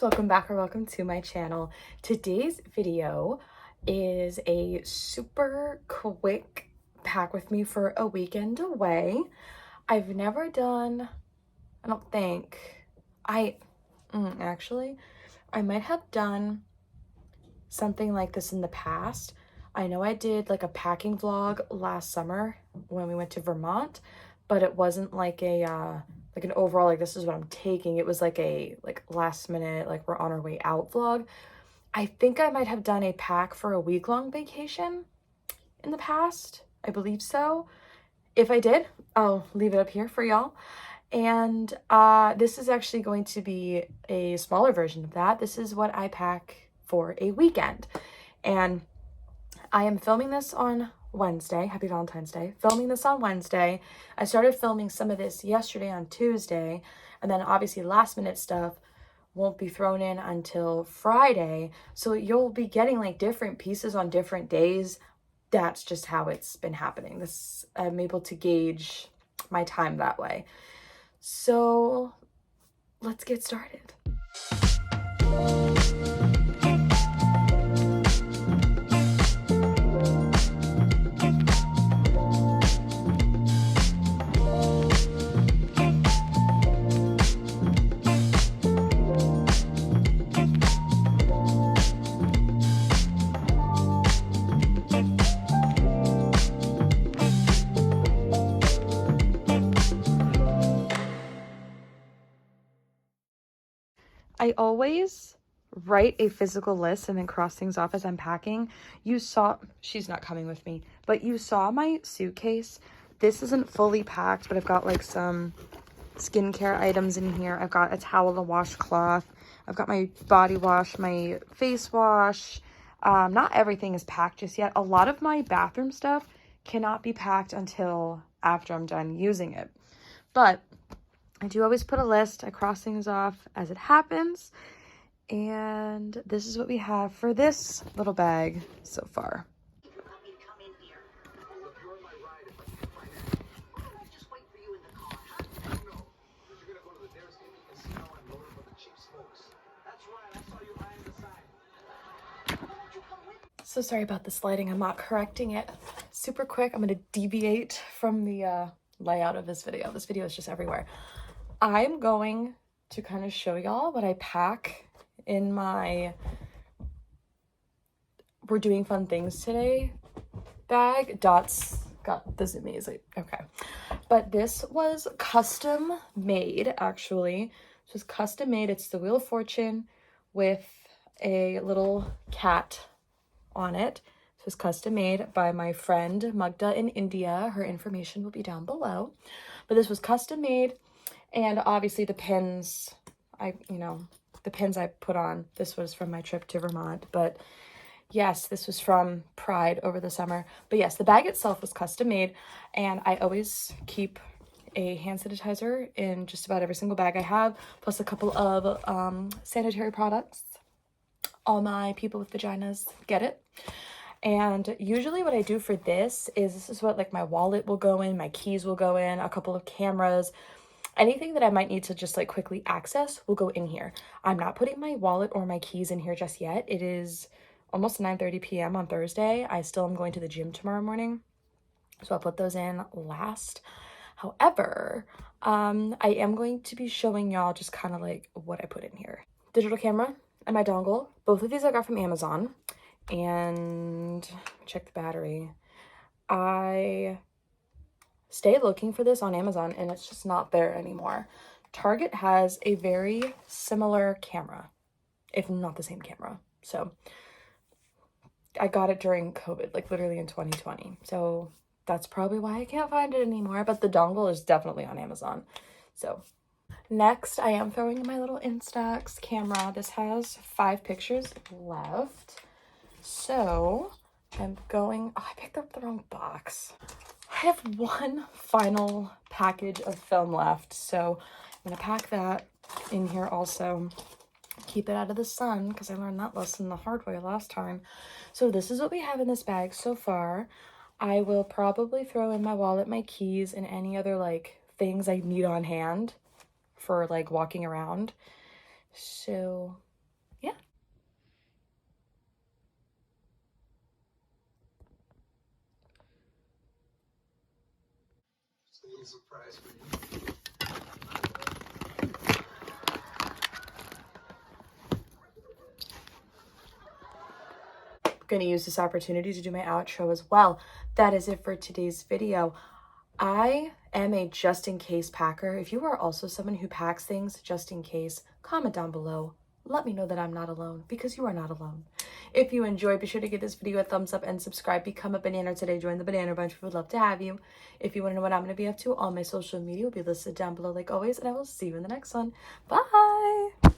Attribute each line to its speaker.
Speaker 1: loves, welcome back or welcome to my channel. Today's video is a super quick pack with me for a weekend away. I've never done, I don't think, actually, I might have done something like this in the past. I know I did like a packing vlog last summer when we went to Vermont, but it wasn't like a like an overall like this is what I'm taking. It was like a last minute like we're on our way out vlog. I think I might have done a pack for a week-long vacation in the past. I believe so. If I did, I'll leave it up here for y'all. And this is actually going to be a smaller version of that. This is what I pack for a weekend. And I am filming this on Wednesday. Happy Valentine's Day. Filming this on Wednesday. I started filming some of this yesterday on Tuesday. And then obviously last minute stuff won't be thrown in until Friday. So you'll be getting like different pieces on different days. That's just how it's been happening. I'm able to gauge my time that way. So let's get started. I always write a physical list and then cross things off as I'm packing. She's not coming with me, but you saw my suitcase. This isn't fully packed, but I've got like some skincare items in here. I've got a towel, a washcloth. I've got my body wash, my face wash. Not everything is packed just yet. A lot of my bathroom stuff cannot be packed until after I'm done using it. But I do always put a list. I cross things off as it happens. And this is what we have for this little bag so far. So sorry about this lighting. I'm not correcting it. Super quick. I'm going to deviate from the layout of this video. This video is just everywhere. I'm going to kind of show y'all what I pack in my we're doing fun things today bag. Dot's got the zoomies. Okay. But this was custom made, actually. This was custom made. It's the Wheel of Fortune with a little cat on it. This was custom made by my friend Magda in India. Her information will be down below. But this was custom made. And obviously the pins, the pins I put on, this was from my trip to Vermont. But yes, this was from Pride over the summer. But yes, the bag itself was custom made. And I always keep a hand sanitizer in just about every single bag I have, plus a couple of sanitary products. All my people with vaginas get it. And usually what I do for this is what like my wallet will go in, my keys will go in, a couple of cameras. Anything that I might need to just like quickly access will go in here. I'm not putting my wallet or my keys in here just yet. It is almost 9:30 p.m. on Thursday. I still am going to the gym tomorrow morning, so I'll put those in last. However, I am going to be showing y'all just kind of like what I put in here. Digital camera and my dongle. Both of these I got from Amazon. And check the battery. I stayed looking for this on Amazon and it's just not there anymore. Target has a very similar camera, if not the same camera. So I got it during COVID, like literally in 2020. So that's probably why I can't find it anymore. But the dongle is definitely on Amazon. So next, I am throwing in my little Instax camera. This has 5 pictures left. So I'm going, I picked up the wrong box. I have one final package of film left. So I'm going to pack that in here also. Keep it out of the sun because I learned that lesson the hard way last time. So this is what we have in this bag so far. I will probably throw in my wallet, my keys, and any other like things I need on hand for like walking around. So Going to use this opportunity to do my outro as well. That is it for today's video. I am a just in case packer. If you are also someone who packs things just in case, comment down below. Let me know that I'm not alone, because you are not alone. If you enjoyed, be sure to give this video a thumbs up and subscribe. Become a bananner today. Join the bananner bunch. We would love to have you. If you want to know what I'm going to be up to, all my social media will be listed down below like always, and I will see you in the next one. Bye!